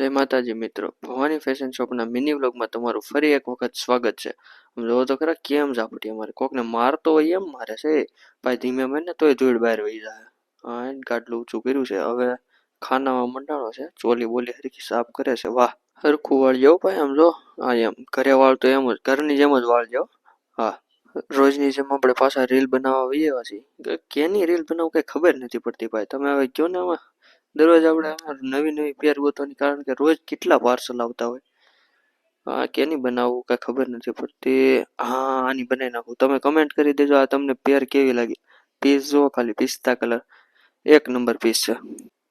જય માતાજી મિત્રો, ભવાની ફેશન શોપના મિની વ્લોગમાં તમારું ફરી એક વખત સ્વાગત છે. જોવો તો ખરા કેમ ઝાપટી અમારે કોકને મારતો હોય એમ મારે છે ભાઈ, ધીમે મને તોય ધૂળ બહાર વહી જાય. હા, ગાટલું ઊંચું કર્યું છે. હવે ખાનામાં મંડાણો છે, ચોલી બોલી હરખી સાફ કરે છે. વાહ, હરખું વાળજો ભાઈ. આમ જો આ એમ ઘરે વાળતો એમ જ ઘરની જેમ જ વાળજો. હા, રોજની જેમ આપણે પાછા રીલ બનાવવા વહી આવ્યા છીએ. કેની રીલ બનાવવું કઈ ખબર નથી પડતી ભાઈ. તમે હવે કયો ને આમાં દરરોજ આપણે નવી નવી પેર ગોતવાની, કારણ કે રોજ કેટલા પાર્સલ આવતા હોય. હા, કેની બનાવવું કઈ ખબર નથી પડતી. હા, આની બનાવી નાખું. તમે કમેન્ટ કરી દેજો આ તમને પેર કેવી લાગી. પીસ જો ખાલી, પિસ્તા કલર એક નંબર પીસ છે.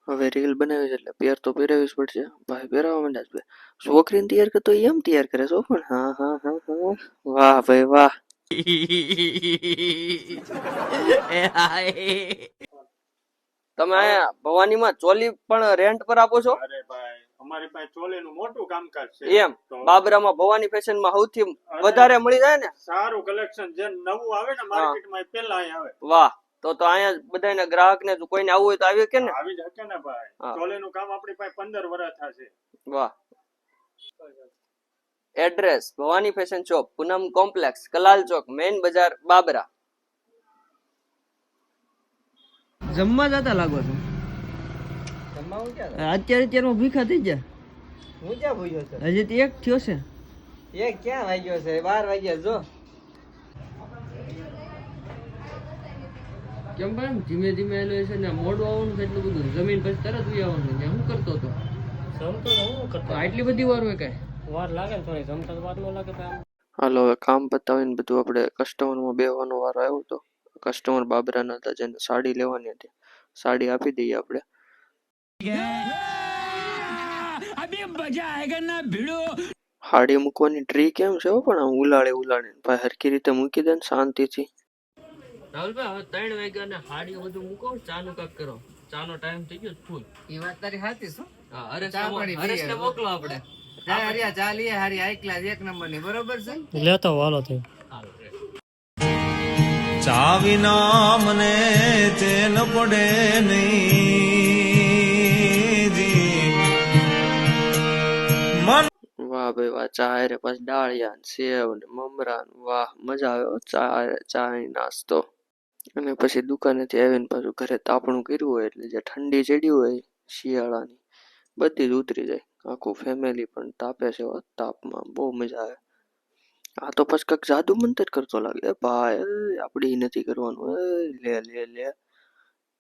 હવે રીલ બનાવી છે એટલે પેર તો પહેરાવી જ પડશે ભાઈ. પહેરાવા માંડ્યા છે. છોકરીને તૈયાર કરતો એમ તૈયાર કરે છો પણ. હા હા હા હા, વાહ ભાઈ વાહ. તમે અહીંયા ભવાનીમાં ચોલી પણ રેન્ટ પર આપો છો? અરે ભાઈ, અમારી પાસે ચોલીનું મોટું કામકાજ છે. એમ બાબરામાં ભવાની ફેશનમાં સૌથી વધારે મળી જાય ને સારું કલેક્શન. જે નવું આવે ને માર્કેટમાં પેલા અહીં આવે. વાહ, તો અહીંયા બધાને ગ્રાહક ને કોઈને આવવું હોય તો આવી કે ને? આવી જ શકે ને ભાઈ. ચોલીનું કામ આપણી પાસે 15 વર્ષ થશે. વાહ. એડ્રેસ ભવાની ફેશન શોપ, પૂનમ કોમ્પ્લેક્સ, કલાલ ચોક, મેઇન બજાર, બાબરા. જમવા જતા લાગો છો. અત્યારે ભૂખા થઈ ગયા. હું ક્યાં ભૂખ્યો છે? હજી તો એક થયો છે. એક ક્યાં વાગ્યો છે? 12 વાગ્યા જો. કેમ ભાઈ ધીમે ધીમે એલો છે ને મોડું આવવાનું છે એટલું બધું. જમીન પછી તરત ઉઈ આવવાનું છે. શું કરતો હતો? જમતો હું કરતો. આટલી બધી વાર હોય કઈ? વાર લાગે ને થોડી. જમતા તો વાર ન લાગે ભાઈ. હાલો, હવે કામ પતાવીને બધું આપણે કસ્ટમરમાં બેહવાનો વારો આવ્યો હતો. કસ્ટમર બાબરાના હતા જેને સાડી લેવાની હતી. સાડી આપી દઈએ આપણે. હાડી મૂકવાની ટ્રી કેમ છે પણ આમ ઉલાળે ભાઈ હરખી રીતે મૂકી દે ને શાંતિથી. રાહુલભાઈ, હવે 3 વાગ્યા ને હાડી બધું મૂકો, ચાનું કાક કરો. ચાનો ટાઈમ થઈ ગયો ફૂલ. એ વાત તારી સાચી છે. હા, હરેશને મોકલો આપણે. ચા લઈએ હારી હાઈ ક્લાસ એક નંબર ની, બરોબર છે? લેતો વાલો થઈ. ચા વિના મને ચેન પડે નહીં. વાહ ભાઈ વાહ. ચા હારે પાછું ડાળિયા સેવ ને મમરા. વાહ, મજા આવે ચા નાસ્તો. અને પછી દુકાનેથી આવીને પાછું ઘરે તાપણું કર્યું હોય એટલે જે ઠંડી ચડી હોય શિયાળાની બધી જ ઉતરી જાય. આખું ફેમિલી પણ તાપે છે. તાપમાં બહુ મજા આવે. આ તો પછી કઈક જાદુ મંતર કરતો લાગે ભાઈ. આપડી નથી કરવાનું. લે લે લે,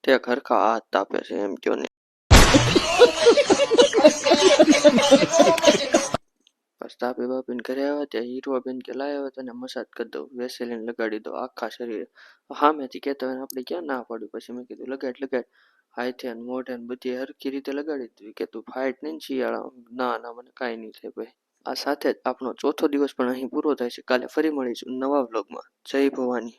તે ખરખા હાથ તાપે છે એમ કયો ને. બસ તાપી બાપીને ઘરે આવ્યા ત્યાં હીરવા બેન કે લાવ્યા તને મસાજ કરી દઉં, વેસેલીન લગાડી દો આખા શરીરે. સામેથી કહેતા હોય આપણે ક્યાં ના પાડ્યું. પછી મેં કીધું લગાડ. હાથે ને મોઢે ને બધી હરખી રીતે લગાડી દીધી. કે તું ફાઇટ નહીં ને શિયાળા. ના મને કાંઈ નહીં થાય ભાઈ. આ સાથે જ આપણો ચોથો દિવસ પણ અહીં પૂરો થાય છે. કાલે ફરી મળીશું નવા વ્લોગમાં. જય ભવાની.